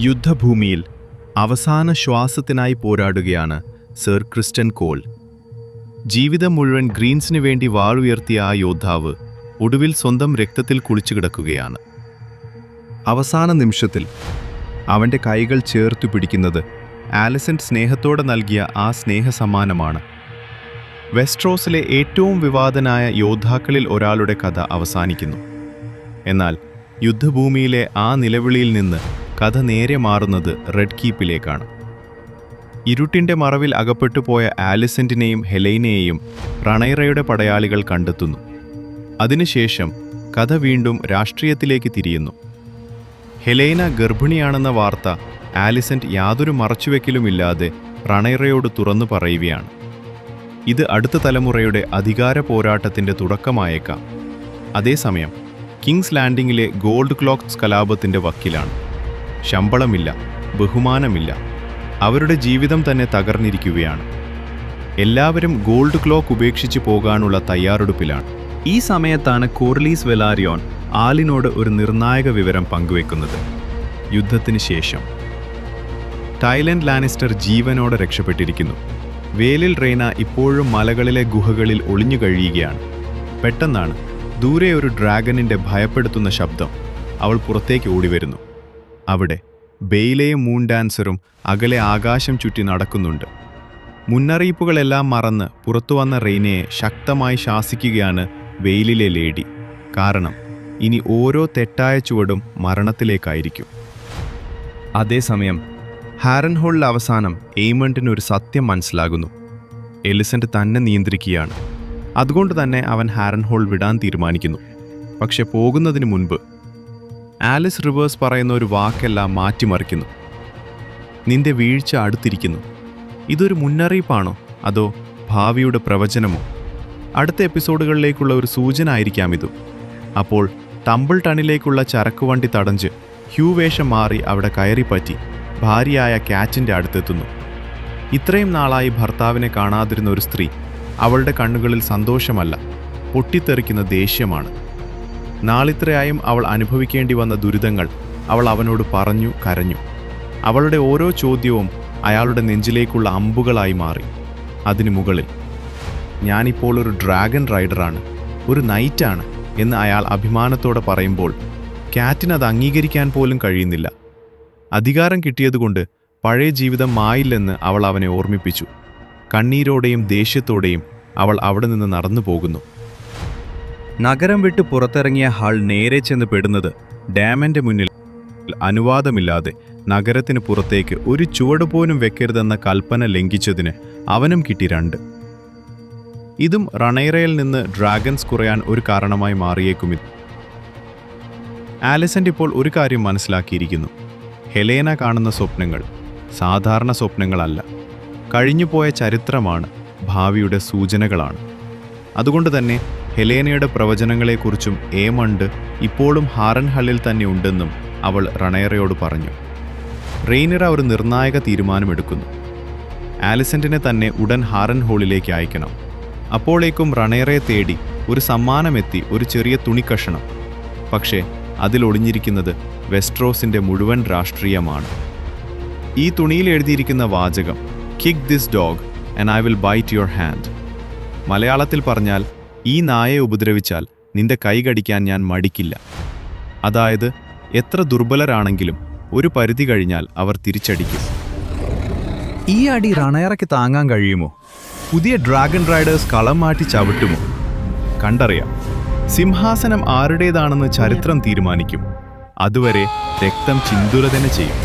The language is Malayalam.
യുദ്ധഭൂമിയിൽ അവസാന ശ്വാസത്തിനായി പോരാടുകയാണ് സർ ക്രിസ്റ്റൻ കോൾ. ജീവിതം മുഴുവൻ ഗ്രീൻസിനു വേണ്ടി വാളുയർത്തിയ ആ യോദ്ധാവ് ഒടുവിൽ സ്വന്തം രക്തത്തിൽ കുളിച്ചു കിടക്കുകയാണ്. അവസാന നിമിഷത്തിൽ അവൻ്റെ കൈകൾ ചേർത്തു പിടിക്കുന്നത് ആലിസന്റ് സ്നേഹത്തോടെ നൽകിയ ആ സ്നേഹസമ്മാനമാണ്. വെസ്ട്രോസിലെ ഏറ്റവും വിവാദനായ യോദ്ധാക്കളിൽ ഒരാളുടെ കഥ അവസാനിക്കുന്നു. എന്നാൽ യുദ്ധഭൂമിയിലെ ആ നിലവിളിയിൽ നിന്ന് കഥ നേരെ മാറുന്നത് റെഡ് കീപ്പിലേക്കാണ്. ഇരുട്ടിൻ്റെ മറവിൽ അകപ്പെട്ടുപോയ ആലിസന്റിനെയും ഹെലൈനയെയും റണൈറയുടെ പടയാളികൾ കണ്ടെത്തുന്നു. അതിനുശേഷം കഥ വീണ്ടും രാഷ്ട്രീയത്തിലേക്ക് തിരിയുന്നു. ഹെലൈന ഗർഭിണിയാണെന്ന വാർത്ത ആലിസന്റ് യാതൊരു മറച്ചുവെക്കലുമില്ലാതെ റണൈറയോട് തുറന്നു പറയുകയാണ്. ഇത് അടുത്ത തലമുറയുടെ അധികാര പോരാട്ടത്തിൻ്റെ തുടക്കമായേക്കാം. അതേസമയം കിങ്സ് ലാൻഡിങ്ങിലെ ഗോൾഡ് ക്ലോക്ക്സ് കലാപത്തിൻ്റെ വക്കിലാണ്. ശമ്പളമില്ല, ബഹുമാനമില്ല, അവരുടെ ജീവിതം തന്നെ തകർന്നിരിക്കുകയാണ്. എല്ലാവരും ഗോൾഡ് ക്ലോക്ക് ഉപേക്ഷിച്ച് പോകാനുള്ള തയ്യാറെടുപ്പിലാണ്. ഈ സമയത്താണ് കോർലീസ് വെലാരിയോൺ ആലിനോട് ഒരു നിർണായക വിവരം പങ്കുവെക്കുന്നത്. യുദ്ധത്തിന് ശേഷം ടൈലൻഡ് ലാനിസ്റ്റർ ജീവനോടെ രക്ഷപ്പെട്ടിരിക്കുന്നു. വേലിൽ റെയ്ന ഇപ്പോഴും മലകളിലെ ഗുഹകളിൽ ഒളിഞ്ഞു കഴിയുകയാണ്. പെട്ടെന്നാണ് ദൂരെ ഒരു ഡ്രാഗനിൻ്റെ ഭയപ്പെടുത്തുന്ന ശബ്ദം. അവൾ പുറത്തേക്ക് ഓടിവരുന്നു. അവിടെ ബെയിലെയും മൂൺ ഡാൻസറും അകലെ ആകാശം ചുറ്റി നടക്കുന്നുണ്ട്. മുന്നറിയിപ്പുകളെല്ലാം മറന്ന് പുറത്തുവന്ന റെയ്നയെ ശക്തമായി ശാസിക്കുകയാണ് വെയിലിലെ ലേഡി. കാരണം ഇനി ഓരോ തെറ്റായ ചുവടും മരണത്തിലേക്കായിരിക്കും. അതേസമയം ഹാരൻഹോളിൽ അവസാനം എയ്മണ്ടിനൊരു സത്യം മനസ്സിലാകുന്നു. എലിസന്റ് തന്നെ നിയന്ത്രിക്കുകയാണ്. അതുകൊണ്ട് തന്നെ അവൻ ഹാരൻഹോൾ വിടാൻ തീരുമാനിക്കുന്നു. പക്ഷെ പോകുന്നതിന് മുൻപ് ആലിസ് റിവേഴ്സ് പറയുന്ന ഒരു വാക്കെല്ലാം മാറ്റിമറിക്കുന്നു. നിന്റെ വീഴ്ച അടുത്തിരിക്കുന്നു. ഇതൊരു മുന്നറിയിപ്പാണോ അതോ ഭാവിയുടെ പ്രവചനമോ? അടുത്ത എപ്പിസോഡുകളിലേക്കുള്ള ഒരു സൂചന ആയിരിക്കാം ഇതും. അപ്പോൾ ടംബിൾ ടണിലേക്കുള്ള ചരക്കുവണ്ടി തടഞ്ഞ് ഹ്യൂ വേഷം മാറി അവിടെ കയറിപ്പറ്റി ഭാര്യയായ കാറ്റിൻ്റെ അടുത്തെത്തുന്നു. ഇത്രയും നാളായി ഭർത്താവിനെ കാണാതിരുന്ന ഒരു സ്ത്രീ, അവളുടെ കണ്ണുകളിൽ സന്തോഷമല്ല, പൊട്ടിത്തെറിക്കുന്ന ദേഷ്യമാണ്. നാളിത്രയായും അവൾ അനുഭവിക്കേണ്ടി വന്ന ദുരിതങ്ങൾ അവൾ അവനോട് പറഞ്ഞു കരഞ്ഞു. അവളുടെ ഓരോ ചോദ്യവും അയാളുടെ നെഞ്ചിലേക്കുള്ള അമ്പുകളായി മാറി. അതിനു മുകളിൽ ഞാനിപ്പോൾ ഒരു ഡ്രാഗൺ റൈഡറാണ്, ഒരു നൈറ്റാണ് എന്ന് അയാൾ അഭിമാനത്തോടെ പറയുമ്പോൾ കാറ്റിനത് അംഗീകരിക്കാൻ പോലും കഴിയുന്നില്ല. അധികാരം കിട്ടിയതുകൊണ്ട് പഴയ ജീവിതം മായില്ലെന്ന് അവൾ അവനെ ഓർമ്മിപ്പിച്ചു. കണ്ണീരോടെയും ദേഷ്യത്തോടെയും അവൾ അവിടെ നിന്ന് നടന്നു പോകുന്നു. നഗരം വിട്ട് പുറത്തിറങ്ങിയ ഹാൾ നേരെ ചെന്ന് പെടുന്നത് ഡാമൻ്റെ മുന്നിൽ അനുവാദമില്ലാതെ നഗരത്തിന് പുറത്തേക്ക് ഒരു ചുവട് പോലും വെക്കരുതെന്ന കൽപ്പന ലംഘിച്ചതിന് അവനും കിട്ടി 2. ഇതും റണൈറയിൽ നിന്ന് ഡ്രാഗൺസ് കുറയാൻ ഒരു കാരണമായി മാറിയേക്കും. ആലിസന്റ് ഇപ്പോൾ ഒരു കാര്യം മനസ്സിലാക്കിയിരിക്കുന്നു. ഹെലേന കാണുന്ന സ്വപ്നങ്ങൾ സാധാരണ സ്വപ്നങ്ങളല്ല, കഴിഞ്ഞുപോയ ചരിത്രമാണ്, ഭാവിയുടെ സൂചനകളാണ്. അതുകൊണ്ട് തന്നെ ഹെലേനയുടെ പ്രവചനങ്ങളെക്കുറിച്ചും ഏമണ്ട് ഇപ്പോഴും ഹാരൻഹള്ളിൽ തന്നെ ഉണ്ടെന്നും അവൾ റണൈറയോട് പറഞ്ഞു. റെയ്നിറ ഒരു നിർണായക തീരുമാനമെടുക്കുന്നു. ആലിസന്റിനെ തന്നെ ഉടൻ ഹാരൻഹോളിലേക്ക് അയക്കണം. അപ്പോഴേക്കും റണൈറയെ തേടി ഒരു സമ്മാനമെത്തി, ഒരു ചെറിയ തുണിക്കഷണം. പക്ഷേ അതിലൊളിഞ്ഞിരിക്കുന്നത് വെസ്ട്രോസിൻ്റെ മുഴുവൻ രാഷ്ട്രീയമാണ്. ഈ തുണിയിൽ എഴുതിയിരിക്കുന്ന വാചകം, kick this dog and I will bite your hand. മലയാളത്തിൽ പറഞ്ഞാൽ, ഈ നായയെ ഉപദ്രവിച്ചാൽ നിന്റെ കൈ കടിക്കാൻ ഞാൻ മടിക്കില്ല. അതായത് എത്ര ദുർബലരാണെങ്കിലും ഒരു പരിധി കഴിഞ്ഞാൽ അവർ തിരിച്ചടിക്കും. ഈ അടി റണൈറയ്ക്ക് താങ്ങാൻ കഴിയുമോ? പുതിയ ഡ്രാഗൺ റൈഡേഴ്സ് കളം മാറ്റി ചവിട്ടുമോ? കണ്ടറിയാം. സിംഹാസനം ആരുടേതാണെന്ന് ചരിത്രം തീരുമാനിക്കും. അതുവരെ രക്തം ചിന്തുര തന്നെ ചെയ്യും.